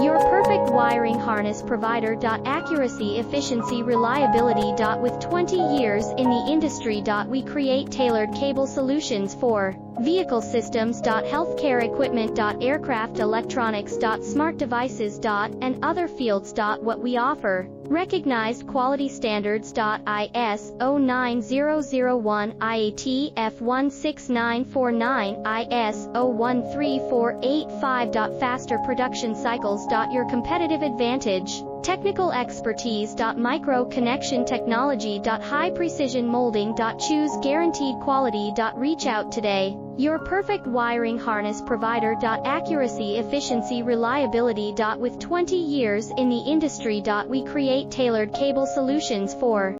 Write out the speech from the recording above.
Your perfect wiring harness provider. Accuracy, efficiency, reliability. With 20 years in the industry. We create tailored cable solutions for vehicle systems. Healthcare equipment. Aircraft electronics. Smart devices. And other fields. What we offer: recognized quality standards. ISO 9001, IATF 16949, ISO 13485. Faster production cycles. Your competitive advantage: technical expertise. Micro connection technology. High precision molding. Choose guaranteed quality. Reach out today. Your perfect wiring harness provider. Accuracy, efficiency, reliability. With 20 years in the industry. We create tailored cable solutions for